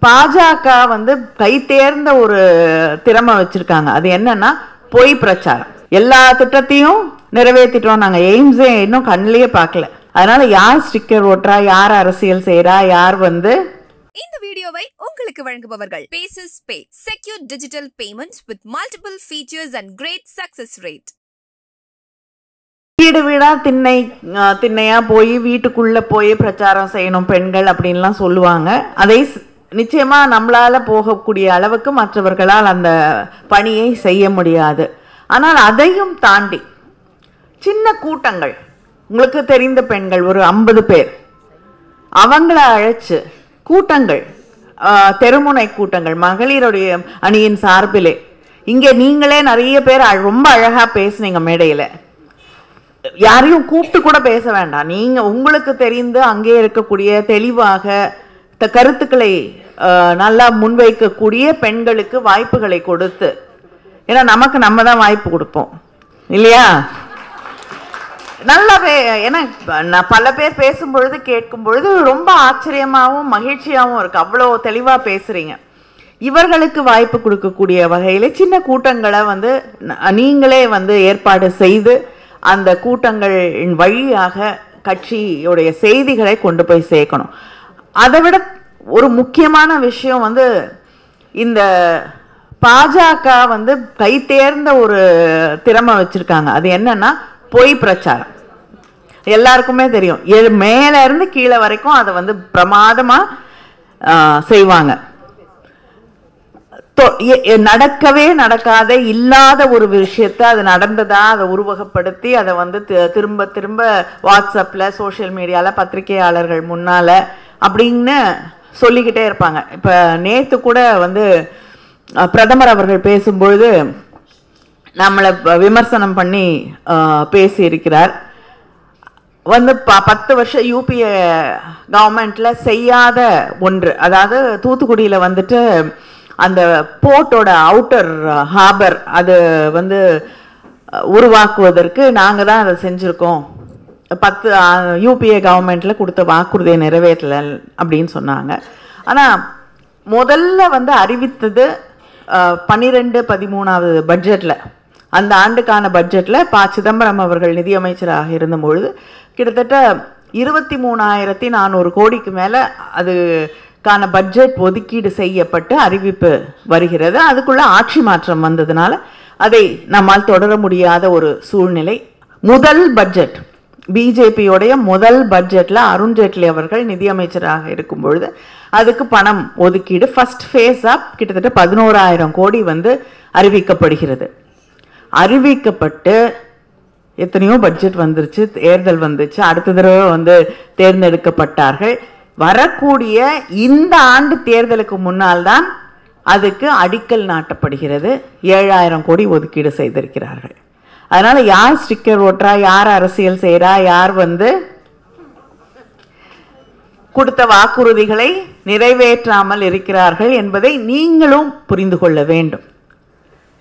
பாஜக வந்து கை தேர்ந்த ஒரு திறமை வச்சிருக்காங்க. அது என்னன்னா பொய் பிரச்சாரம். எல்லா திட்டத்தையும் நிறைவேற்றிட்டோம், நாங்க எய்ம்ஸே இன்னும் கண்ணிலேயே பார்க்கல. அதனால யார் ஸ்டிக்கர் ஓட்டுறா, யார் அரசியல் செய்யறா, யார் வந்து. இந்த வீடியோவை உங்களுக்கு வழங்குபவர்கள் பேசஸ் பே, secure digital payments with multiple features and great success rate. வீடு வீடா திண்ணையா போய் வீட்டுக்குள்ள போய் பிரச்சாரம் செய்யணும் பெண்கள் அப்படின்லாம் சொல்லுவாங்க. அதை நிச்சயமா நம்மளால போகக்கூடிய அளவுக்கு மற்றவர்களால் அந்த பணியை செய்ய முடியாது. ஆனால் அதையும் தாண்டி சின்ன கூட்டங்கள், உங்களுக்கு தெரிந்த பெண்கள் ஒரு 50 பேர், அவங்கள அழைச்சு கூட்டங்கள், தெருமுனை கூட்டங்கள், மகளிருடைய அணியின் சார்பிலே, இங்கே நீங்களே நிறைய பேர் ரொம்ப அழகா பேசுனீங்க மேடையில். யாரையும் கூப்பிட்டு கூட பேச வேண்டாம், நீங்க உங்களுக்கு தெரிந்து அங்கே இருக்கக்கூடிய தெளிவாக கருத்துக்களை நல்லா முன்வைக்கக்கூடிய பெண்களுக்கு வாய்ப்புகளை கொடுத்து, ஏன்னா நமக்கு நம்ம தான் வாய்ப்பு கொடுப்போம் இல்லையா? நல்லாவே, ஏன்னா நான் பல பேர் பேசும்பொழுது கேட்கும் பொழுது ரொம்ப ஆச்சரியமாகவும் மகிழ்ச்சியாகவும் இருக்கு, அவ்வளோ தெளிவா பேசுறீங்க. இவர்களுக்கு வாய்ப்பு கொடுக்கக்கூடிய வகையில சின்ன கூட்டங்களை வந்து நீங்களே வந்து ஏற்பாடு செய்து அந்த கூட்டங்களின் வழியாக கட்சியுடைய செய்திகளை கொண்டு போய் சேர்க்கணும். அதை விட ஒரு முக்கியமான விஷயம் வந்து இந்த பாஜக வந்து கை தேர்ந்த ஒரு திறமை வச்சிருக்காங்க. அது என்னன்னா பொய் பிரச்சாரம். எல்லாருக்குமே தெரியும், மேல இருந்து கீழே வரைக்கும் அதை வந்து பிரமாதமா செய்வாங்க. நடக்கவே நடக்காத இல்லாத ஒரு விஷயத்தை அது நடந்ததா அதை உருவகப்படுத்தி அதை வந்து திரும்ப திரும்ப வாட்ஸ்அப்ல, சோசியல் மீடியால, பத்திரிகையாளர்கள் முன்னால அப்படின்னு சொல்லிக்கிட்டே இருப்பாங்க. இப்ப நேத்து கூட வந்து பிரதமர் அவர்கள் பேசும்பொழுது நம்மளை விமர்சனம் பண்ணி பேசி இருக்கிறார். வந்து 10 வருஷம் யூபிஏ கவர்மெண்ட்ல செய்யாத ஒன்று, அதாவது தூத்துக்குடியில வந்துட்டு அந்த போர்ட்டோட அவுட்டர் ஹார்பர் அது வந்து உருவாக்குவதற்கு நாங்கள் தான் அதை செஞ்சுருக்கோம், 10 யூபிஏ கவர்மெண்ட்ல கொடுத்த வாக்குறுதியை நிறைவேற்றல அப்படின்னு சொன்னாங்க. ஆனால் முதல்ல வந்து அறிவித்தது 12-13வது பட்ஜெட்டில், அந்த ஆண்டுக்கான பட்ஜெட்டில் சிதம்பரம் அவர்கள் நிதியமைச்சராக இருந்தபொழுது கிட்டத்தட்ட 23,400 கோடிக்கு மேலே அதுக்கான பட்ஜெட் ஒதுக்கீடு செய்யப்பட்டு அறிவிப்பு வருகிறது. அதுக்குள்ள ஆட்சி மாற்றம் வந்ததுனால அதை நம்மால் தொடர முடியாத ஒரு சூழ்நிலை. முதல் பட்ஜெட், பிஜேபியோடைய முதல் பட்ஜெட்ல அருண்ஜேட்லி அவர்கள் நிதியமைச்சராக இருக்கும் பொழுது அதுக்கு பணம் ஒதுக்கீடு ஃபர்ஸ்ட் ஃபேஸ் ஆப் கிட்டத்தட்ட 11,000 கோடி வந்து அறிவிக்கப்படுகிறது. அறிவிக்கப்பட்டு எத்தனையோ பட்ஜெட் வந்துருச்சு, தேர்தல் வந்துச்சு, அடுத்த தடவை வந்து தேர்ந்தெடுக்கப்பட்டார்கள். வரக்கூடிய இந்த ஆண்டு தேர்தலுக்கு முன்னால் தான் அதுக்கு அடிக்கல் நாட்டப்படுகிறது. 7,000 கோடி ஒதுக்கீடு செய்திருக்கிறார்கள். அதனால யார் ஸ்டிக்கர் ஓட்டுறா, யார் அரசியல் செய்யறா, யார் வந்து கொடுத்த வாக்குறுதிகளை நிறைவேற்றாமல் இருக்கிறார்கள் என்பதை நீங்களும் புரிந்து கொள்ள வேண்டும்.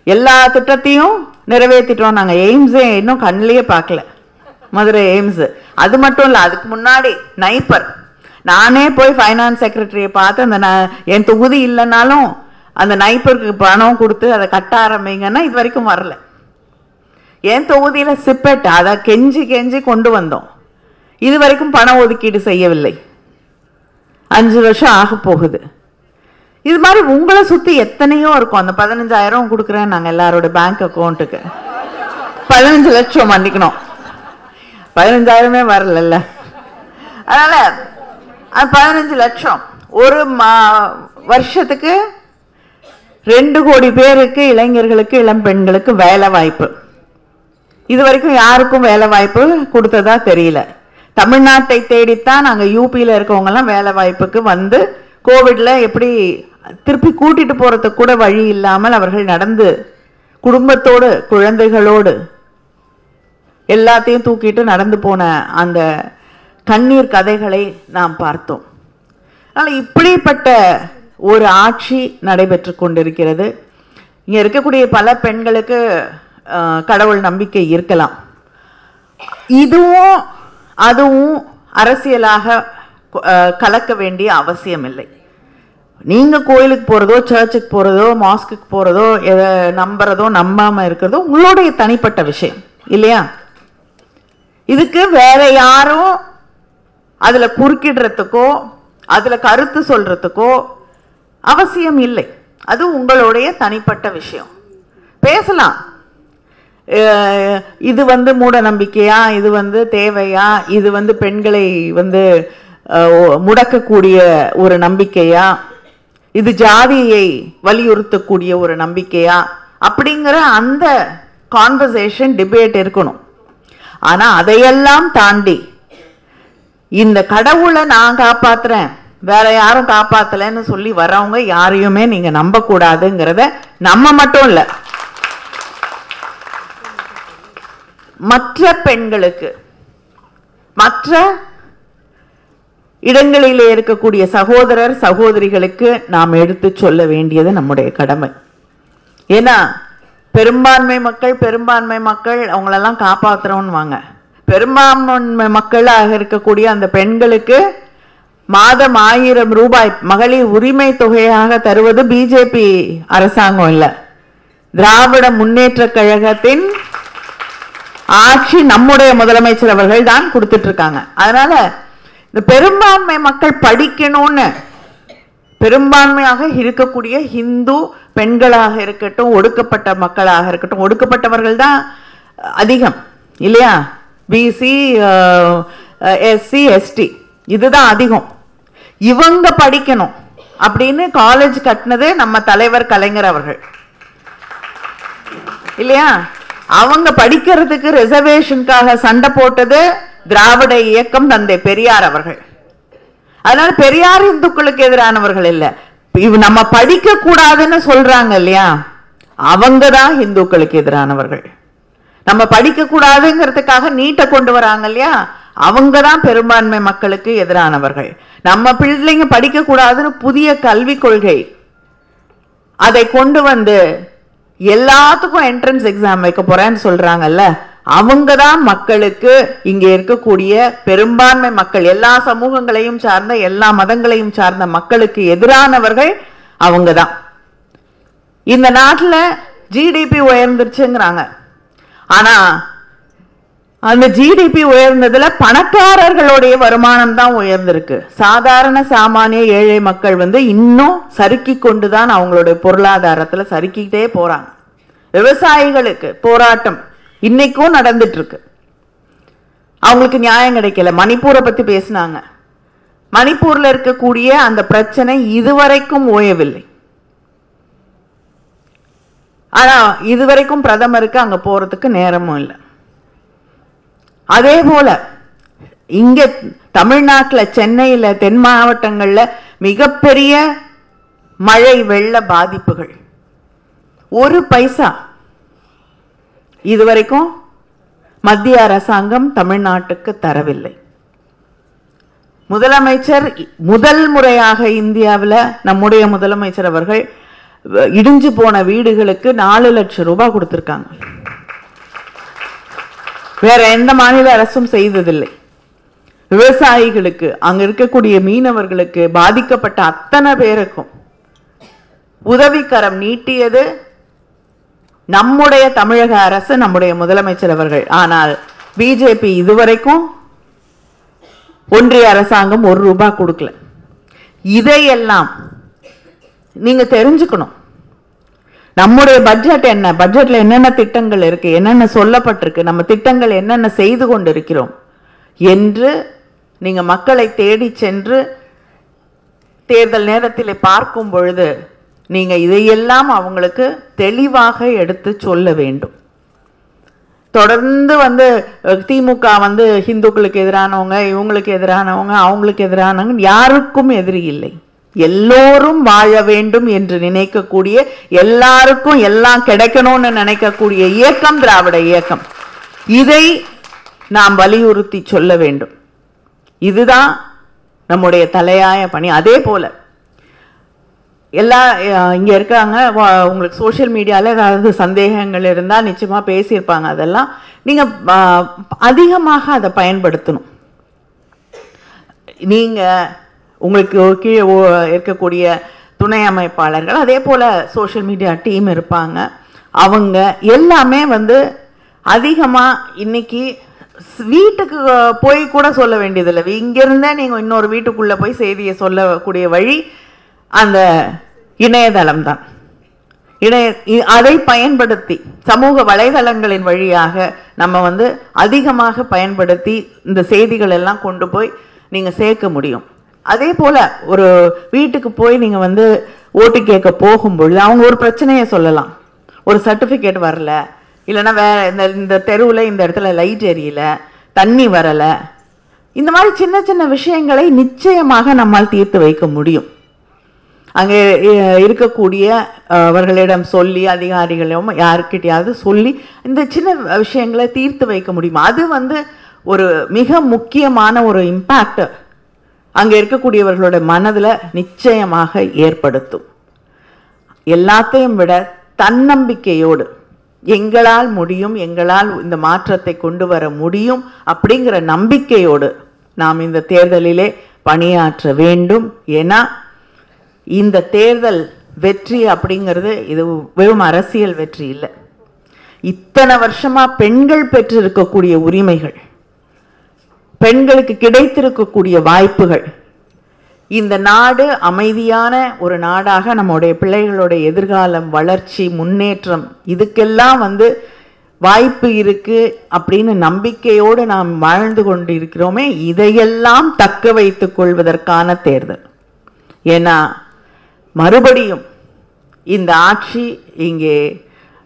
எல்லா திட்டத்தையும் நிறைவேற்றிட்டோம், நாங்க எய்ம்ஸே இன்னும் கண்ணிலேயே பார்க்கல, மதுரை எய்ம்ஸ். அது மட்டும் இல்ல, அதுக்கு முன்னாடி நைப்பர், நானே போய் ஃபைனான்ஸ் செக்ரட்டரியை பார்த்து அந்த என் தொகுதி இல்லைனாலும் அந்த நைப்பருக்கு பணம் கொடுத்து அதை கட்ட ஆரம்பிங்கன்னா இது வரைக்கும் வரல. என் தொகுதியில சிப்பெட், அதை கெஞ்சி கெஞ்சி கொண்டு வந்தோம், இது வரைக்கும் பணம் ஒதுக்கீடு செய்யவில்லை. 5 வருஷம் ஆக போகுது. இது மாதிரி உங்களை சுத்தி எத்தனையோ இருக்கும். அந்த 15,000 கொடுக்குறேன் நாங்க எல்லாரோட பேங்க் அக்கௌண்ட்டுக்கு, 15 லட்சம் மன்னிக்கணும், 15,000 வரல. அதனால 15 லட்சம் ஒரு வருஷத்துக்கு 2 கோடி பேருக்கு, இளைஞர்களுக்கு, இளம் பெண்களுக்கு வேலை வாய்ப்பு. இது வரைக்கும் யாருக்கும் வேலை வாய்ப்பு கொடுத்ததா தெரியல. தமிழ்நாட்டை தேடித்தான் நாங்க யூபியில இருக்கவங்க எல்லாம் வேலை வாய்ப்புக்கு வந்து கோவிட்ல எப்படி திருப்பி கூட்டிட்டு போறதுக்கு கூட வழி இல்லாமல் அவர்கள் நடந்து குடும்பத்தோடு குழந்தைகளோடு எல்லாத்தையும் தூக்கிட்டு நடந்து போன அந்த கண்ணீர் கதைகளை நாம் பார்த்தோம். அதனால இப்படிப்பட்ட ஒரு ஆட்சி நடைபெற்று கொண்டிருக்கிறது. இங்க இருக்கக்கூடிய பல பெண்களுக்கு கடவுள் நம்பிக்கை இருக்கலாம். இதுவும் அதுவும் அரசியலாக கலக்க வேண்டிய அவசியம் இல்லை. நீங்கள் கோயிலுக்கு போகிறதோ, சர்ச்சுக்கு போகிறதோ, மாஸ்க்கு போகிறதோ, எதை நம்புறதோ நம்பாமல் இருக்கிறதோ உங்களுடைய தனிப்பட்ட விஷயம் இல்லையா? இதுக்கு வேற யாரும் அதில் குறுக்கிடுறதுக்கோ அதில் கருத்து சொல்கிறதுக்கோ அவசியம் இல்லை. அது உங்களுடைய தனிப்பட்ட விஷயம். பேசலாம். இது மூட நம்பிக்கையா, இது தேவையா, இது பெண்களை முடக்கக்கூடிய ஒரு நம்பிக்கையா, இது ஜாதியை வலியுறுத்தக்கூடிய ஒரு நம்பிக்கையா அப்படிங்கிற அந்த கான்வர்சேஷன் டிபேட் இருக்கணும். ஆனா அதையெல்லாம் தாண்டி இந்த கடவுளை நான் காப்பாத்துறேன் வேற யாரும் காப்பாத்தலைன்னு சொல்லி வரவங்க யாரையுமே நீங்க நம்ப கூடாதுங்கிறத நம்ம மட்டும் இல்ல, மற்ற பெண்களுக்கு, மற்ற இடங்களிலே இருக்கக்கூடிய சகோதரர் சகோதரிகளுக்கு நாம் எடுத்து சொல்ல வேண்டியது நம்முடைய கடமை. ஏன்னா பெரும்பான்மை மக்கள் அவங்களெல்லாம் காப்பாத்துறோன்னு வாங்க. பெரும்பான்மை மக்களாக இருக்கக்கூடிய அந்த பெண்களுக்கு மாதம் 1000 ரூபாய் மகளிர் உரிமை தொகையாக தருவது பிஜேபி அரசாங்கம் இல்ல, திராவிட முன்னேற்ற கழகத்தின் ஆட்சி நம்முடைய முதலமைச்சர் அவர்கள் தான் கொடுத்துட்டு இருக்காங்க. அதனால இந்த பெரும்பான்மை மக்கள் படிக்கணும்னு, பெரும்பான்மையாக இருக்கக்கூடிய ஹிந்து பெண்களாக இருக்கட்டும், ஒடுக்கப்பட்ட மக்களாக இருக்கட்டும், ஒடுக்கப்பட்டவர்கள் தான் அதிகம் இல்லையா? பிசி, எஸ்சி, எஸ்டி இதுதான் அதிகம். இவங்க படிக்கணும் அப்படின்னு காலேஜ் கட்டினது நம்ம தலைவர் கலைஞர் அவர்கள் இல்லையா? அவங்க படிக்கிறதுக்கு ரிசர்வேஷனுக்காக சண்டை போட்டது திராவிட இயக்கம், தந்தை பெரியார் அவர்கள். அதனால பெரியார் இந்துக்களுக்கு எதிரானவர்கள் இல்ல, நம்ம படிக்க கூடாதுன்னு சொல்றாங்க இல்லையா, அவங்கதான் இந்துக்களுக்கு எதிரானவர்கள். நம்ம படிக்க கூடாதுங்கிறதுக்காக நீட்டை கொண்டு வராங்க இல்லையா, அவங்கதான் பெரும்பான்மை மக்களுக்கு எதிரானவர்கள். நம்ம பிள்ளைங்க படிக்க கூடாதுன்னு புதிய கல்விக் கொள்கை அதை கொண்டு எல்லாத்துக்கும் என்ட்ரன்ஸ் எக்ஸாம் வைக்க போறேன்னு சொல்றாங்கல்ல, அவங்கதான் மக்களுக்கு, இங்க இருக்கக்கூடிய பெரும்பான்மை மக்கள், எல்லா சமூகங்களையும் சார்ந்த, எல்லா மதங்களையும் சார்ந்த மக்களுக்கு எதிரானவர்கள் அவங்கதான். இந்த நாட்டுல ஜிடிபி உயர்ந்துருச்சுங்கிறாங்க. ஆனா அந்த ஜிடிபி உயர்ந்ததுல பணக்காரர்களுடைய வருமானம் தான் உயர்ந்திருக்கு. சாதாரண சாமானிய ஏழை மக்கள் இன்னும் சறுக்கி கொண்டுதான் அவங்களுடைய பொருளாதாரத்துல சறுக்கிட்டே போறாங்க. விவசாயிகளுக்கு போராட்டம் இன்னைக்கும் நடந்துட்டு இருக்கு, அவங்களுக்கு நியாயம் கிடைக்கல. மணிப்பூரை பத்தி பேசினாங்க. மணிப்பூர்ல இருக்கக்கூடிய அந்த பிரச்சனை இதுவரைக்கும் ஓயவில்லை. ஆனா இதுவரைக்கும் பிரதமருக்கு அங்க போறதுக்கு நேரமும் இல்லை. அதே போல இங்க தமிழ்நாட்டில், சென்னையில், தென் மாவட்டங்கள்ல மிகப்பெரிய மழை வெள்ள பாதிப்புகள், ஒரு பைசா இதுவரைக்கும் மத்திய அரசாங்கம் தமிழ்நாட்டுக்கு தரவில்லை. முதலமைச்சர் முதல் முறையாக இந்தியாவில் நம்முடைய முதலமைச்சர் அவர்கள் இடிஞ்சு போன வீடுகளுக்கு 4 லட்சம் ரூபாய் கொடுத்திருக்காங்க. வேற எந்த மாநில அரசும் செய்ததில்லை. விவசாயிகளுக்கு, அங்க இருக்கக்கூடிய மீனவர்களுக்கு, பாதிக்கப்பட்ட அத்தனை பேருக்கும் உதவிக்கரம் நீட்டியது நம்முடைய தமிழக அரசு, நம்முடைய முதலமைச்சர் அவர்கள். ஆனால் பிஜேபி இதுவரைக்கும் ஒன்றிய அரசாங்கம் 1 ரூபாய் கொடுக்கல. இதையெல்லாம் நீங்க தெரிஞ்சுக்கணும். நம்முடைய பட்ஜெட் என்ன, பட்ஜெட்ல என்னென்ன திட்டங்கள் இருக்கு, என்னென்ன சொல்லப்பட்டிருக்கு, நம்ம திட்டங்கள் என்னென்ன செய்து கொண்டிருக்கிறோம் என்று நீங்க மக்களை தேடி சென்று தேர்தல் நேரத்தில் பார்க்கும் பொழுது நீங்க இதையெல்லாம் அவங்களுக்கு தெளிவாக எடுத்து சொல்ல வேண்டும். தொடர்ந்து திமுக ஹிந்துக்களுக்கு எதிரானவங்க, இவங்களுக்கு எதிரானவங்க, அவங்களுக்கு எதிரானவங்க, யாருக்கும் எதிரி இல்லை. எல்லோரும் வாழ வேண்டும் என்று நினைக்கக்கூடிய, எல்லாருக்கும் எல்லாம் கிடைக்கணும்னு நினைக்கக்கூடிய இயக்கம் திராவிட இயக்கம். இதை நாம் வலியுறுத்தி சொல்ல வேண்டும். இதுதான் நம்முடைய தலையாய பணி. அதே போல இங்க இருக்காங்க, உங்களுக்கு சோசியல் மீடியால ஏதாவது சந்தேகங்கள் இருந்தா நிச்சயமா பேசியிருப்பாங்க. அதெல்லாம் நீங்க அதிகமாக அதை பயன்படுத்தணும். நீங்க உங்களுக்கு கீழே இருக்கக்கூடிய துணை அமைப்பாளர்கள், அதே போல் சோஷியல் மீடியா டீம் இருப்பாங்க. அவங்க எல்லாமே வந்து அதிகமாக இன்னைக்கு வீட்டுக்கு போய் கூட சொல்ல வேண்டியதில்லை. இங்கேருந்தே நீங்கள் இன்னொரு வீட்டுக்குள்ளே போய் செய்தியை சொல்லக்கூடிய வழி அந்த இணையதளம் தான். அதை பயன்படுத்தி சமூக வலைதளங்களின் வழியாக நம்ம வந்து அதிகமாக பயன்படுத்தி இந்த செய்திகள் எல்லாம் கொண்டு போய் நீங்கள் சேர்க்க முடியும். அதே போல் ஒரு வீட்டுக்கு போய் நீங்கள் வந்து ஓட்டு கேட்க போகும்பொழுது அவங்க ஒரு பிரச்சனையை சொல்லலாம். ஒரு சர்டிஃபிகேட் வரல, இல்லைன்னா இந்த தெருவில் இந்த இடத்துல லைட் எரியல, தண்ணி வரலை, இந்த மாதிரி சின்ன சின்ன விஷயங்களை நிச்சயமாக நம்மால் தீர்த்து வைக்க முடியும். அங்கே இருக்கக்கூடிய அவர்களிடம் சொல்லி, அதிகாரிகளிடம் யாருக்கிட்டையாவது சொல்லி இந்த சின்ன விஷயங்களை தீர்த்து வைக்க முடியும். அது வந்து ஒரு மிக முக்கியமான ஒரு இம்பேக்ட் அங்கே இருக்கக்கூடியவர்களோட மனதில் நிச்சயமாக ஏற்படுத்தும். எல்லாத்தையும் விட தன்னம்பிக்கையோடு எங்களால் முடியும், எங்களால் இந்த மாற்றத்தை கொண்டு வர முடியும் அப்படிங்கிற நம்பிக்கையோடு நாம் இந்த தேர்தலிலே பணியாற்ற வேண்டும். ஏன்னா இந்த தேர்தல் வெற்றி அப்படிங்கிறது இது வெறும் அரசியல் வெற்றி இல்லை. இத்தனை வருஷமா பெண்கள் பெற்றிருக்கக்கூடிய உரிமைகள், பெண்களுக்கு கிடைத்திருக்கக்கூடிய வாய்ப்புகள், இந்த நாடு அமைதியான ஒரு நாடாக நம்முடைய பிள்ளைகளுடைய எதிர்காலம், வளர்ச்சி, முன்னேற்றம் இதுக்கெல்லாம் வந்து வாய்ப்பு இருக்கு அப்படின்னு நம்பிக்கையோடு நாம் வாழ்ந்து கொண்டு இருக்கிறோமே, இதையெல்லாம் தக்க வைத்துக் கொள்வதற்கான தேர்தல். ஏன்னா மறுபடியும் இந்த ஆட்சி இங்கே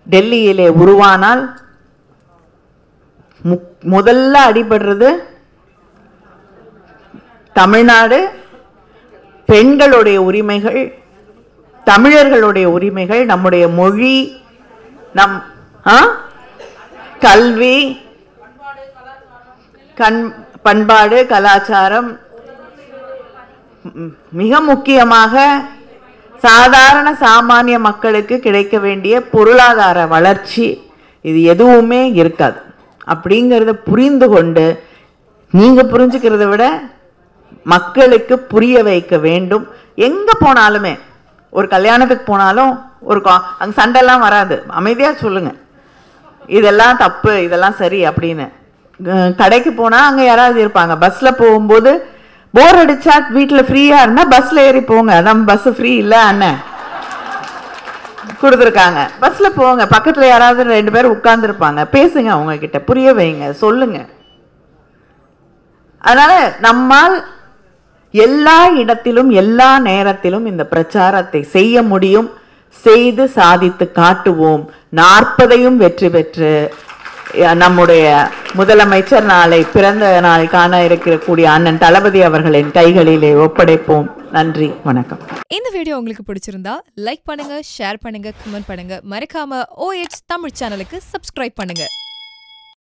டெல்லியிலே உருவானால் முதல்ல அடிபடுறது தமிழ்நாடு, பெண்களுடைய உரிமைகள், தமிழர்களுடைய உரிமைகள், நம்முடைய மொழி, நம் கல்வி, பண்பாடு, கலாச்சாரம், மிக முக்கியமாக சாதாரண சாமானிய மக்களுக்கு கிடைக்க வேண்டிய பொருளாதார வளர்ச்சி, இது எதுவுமே இருக்காது. அப்படிங்கிறத புரிந்து கொண்டு, நீங்க புரிஞ்சுக்கிறத விட மக்களுக்கு புரிய வைக்க வேண்டும். எங்க போனாலுமே, ஒரு கல்யாணத்துக்கு போனாலும் ஒரு அங்க சண்டைலாம் வராது, அமைதியா சொல்லுங்க இதெல்லாம் தப்பு, இதெல்லாம் சரி அப்படின்னு. கடைக்கு போனா அங்க யாராவது இருப்பாங்க. பஸ்ல போகும்போது போர் அடிச்சா வீட்டில் ஃப்ரீயா இருந்தா பஸ்ல ஏறி போங்க, அதான் பஸ் ஃப்ரீ இல்லை அண்ணன் கொடுத்துருக்காங்க, பஸ்ல போங்க, பக்கத்துல யாராவது 2 பேர் உட்கார்ந்து இருப்பாங்க, பேசுங்க, அவங்க கிட்ட புரிய வைங்க, சொல்லுங்க. அதனால நம்மால் எல்லா இடத்திலும் எல்லா நேரத்திலும் இந்த பிரச்சாரத்தை செய்ய முடியும். செய்து சாதித்து காட்டுவோம். 40ஐயும் வெற்றி பெற்று நம்முடைய முதலமைச்சர் நாளை பிறந்த நாள் காண இருக்கக்கூடிய அண்ணன் தளபதி அவர்களின் கைகளிலே ஒப்படைப்போம். நன்றி, வணக்கம். இந்த வீடியோ உங்களுக்கு பிடிச்சிருந்தா லைக் பண்ணுங்க, ஷேர் பண்ணுங்க, கமெண்ட் பண்ணுங்க. மறக்காம OH தமிழ் சேனலுக்கு சப்ஸ்கிரைப் பண்ணுங்க.